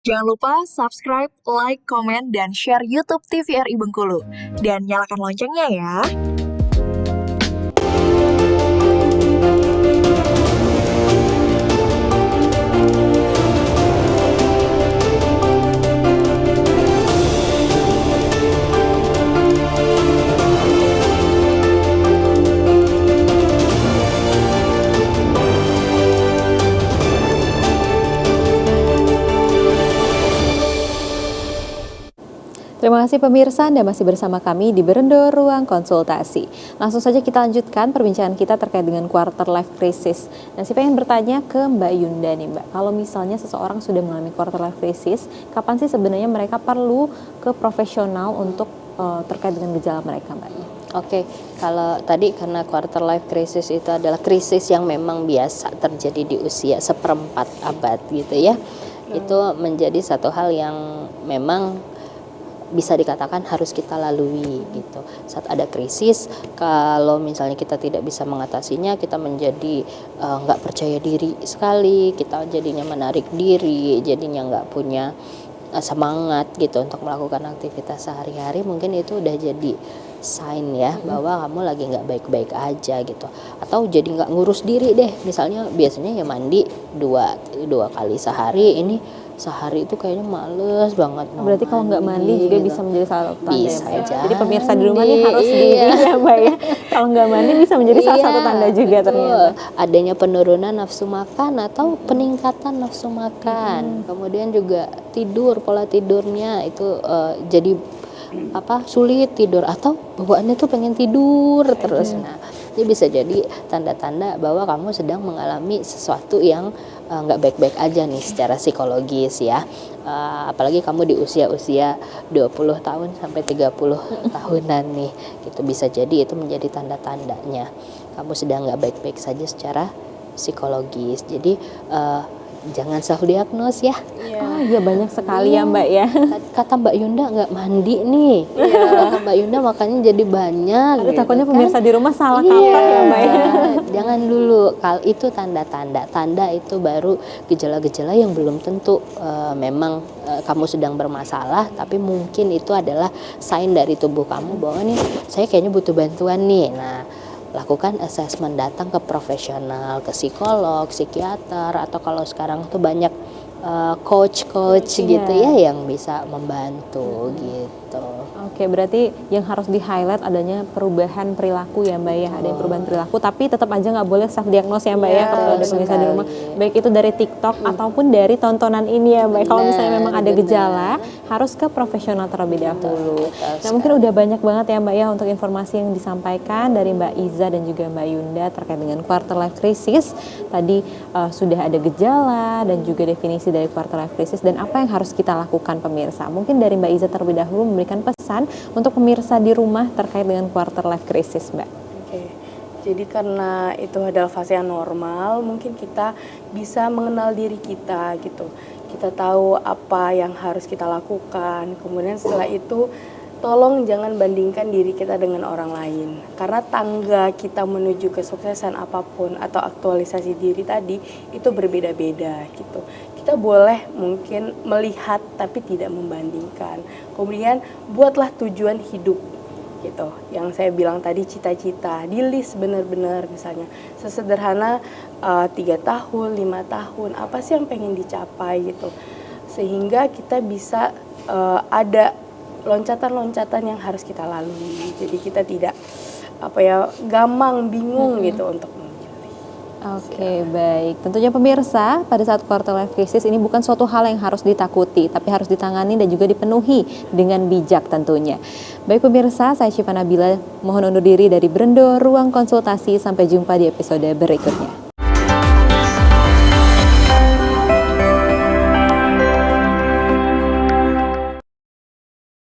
Jangan lupa subscribe, like, komen, dan share YouTube TVRI Bengkulu. Dan nyalakan loncengnya ya. Terima kasih pemirsa, Anda masih bersama kami di Berendo Ruang Konsultasi. Langsung saja kita lanjutkan perbincangan kita terkait dengan quarter life crisis. Dan saya pengen bertanya ke Mbak Yunda nih Mbak, kalau misalnya seseorang sudah mengalami quarter life crisis, kapan sih sebenarnya mereka perlu ke profesional untuk terkait dengan gejala mereka Mbak? Oke, kalau tadi karena quarter life crisis itu adalah krisis yang memang biasa terjadi di usia seperempat abad gitu ya. Itu menjadi satu hal yang memang bisa dikatakan harus kita lalui gitu. Saat ada krisis, kalau misalnya kita tidak bisa mengatasinya, kita menjadi nggak percaya diri sekali, kita jadinya menarik diri, jadinya nggak punya semangat gitu untuk melakukan aktivitas sehari-hari. Mungkin itu udah jadi sign ya bahwa kamu lagi nggak baik-baik aja gitu, atau jadi nggak ngurus diri deh. Misalnya biasanya ya mandi dua kali sehari, ini sehari itu kayaknya males banget. Berarti kalau nggak mandi juga gitu. bisa menjadi salah satu tanda Bisa ya Mbak? jadi. Jadi pemirsa di rumah nih harus ya Mbak ya. Kalau nggak mandi bisa menjadi salah satu tanda juga betul. ternyata. Adanya penurunan nafsu makan atau peningkatan nafsu makan. Kemudian juga pola tidurnya itu jadi sulit tidur, atau bawaannya tuh pengen tidur terus. Nah, ini bisa jadi tanda-tanda bahwa kamu sedang mengalami sesuatu yang nggak baik-baik aja nih secara psikologis ya. Apalagi kamu di usia-usia 20 tahun sampai 30 tahunan nih, gitu. Bisa jadi itu menjadi tanda-tandanya kamu sedang nggak baik-baik saja secara psikologis. Jadi jangan self diagnose ya. Oh iya, banyak sekali ya Mbak ya. Kata Mbak Yunda nggak mandi nih. Kata Mbak Yunda makanya jadi banyak. Aduh, gitu takutnya kan. pemirsa di rumah salah kaprah ya Mbak ya. Jangan dulu. Kalau itu tanda-tanda. Tanda itu baru gejala-gejala yang belum tentu memang kamu sedang bermasalah, tapi mungkin itu adalah sign dari tubuh kamu bahwa nih saya kayaknya butuh bantuan nih. Nah, lakukan assessment, datang ke profesional, ke psikolog, psikiater, atau kalau sekarang tuh banyak coach gitu ya yang bisa membantu gitu. Oke, berarti yang harus di-highlight adanya perubahan perilaku ya Mbak ya. Ada yang perubahan perilaku, tapi tetap aja nggak boleh self diagnose ya Mbak ya, kalau ada pemirsa di rumah. Baik itu dari TikTok ataupun dari tontonan ini ya Mbak. Kalau misalnya memang ada gejala, harus ke profesional terlebih dahulu. Nah, mungkin udah banyak banget ya Mbak ya untuk informasi yang disampaikan dari Mbak Iza dan juga Mbak Yunda terkait dengan quarter life crisis. Tadi sudah ada gejala dan juga definisi dari quarter life crisis dan apa yang harus kita lakukan pemirsa. Mungkin dari Mbak Iza terlebih dahulu memberikan pesan untuk pemirsa di rumah terkait dengan quarter life crisis Mbak. Oke, jadi karena itu adalah fase yang normal, mungkin kita bisa mengenal diri kita gitu. Kita tahu apa yang harus kita lakukan, kemudian setelah itu tolong jangan bandingkan diri kita dengan orang lain. Karena tangga kita menuju kesuksesan apapun atau aktualisasi diri tadi itu berbeda-beda gitu. Kita boleh mungkin melihat tapi tidak membandingkan. Kemudian buatlah tujuan hidup gitu. Yang saya bilang tadi cita-cita, di list benar-benar misalnya. Sesederhana 3 tahun, 5 tahun, apa sih yang pengen dicapai gitu. Sehingga kita bisa ada loncatan-loncatan yang harus kita lalui. Jadi kita tidak gampang bingung gitu untuk memilih. Oke, baik. Tentunya pemirsa, pada saat quarter life crisis ini bukan suatu hal yang harus ditakuti, tapi harus ditangani dan juga dipenuhi dengan bijak tentunya. Baik pemirsa, saya Syifa Nabila mohon undur diri dari Berendo Ruang Konsultasi. Sampai jumpa di episode berikutnya.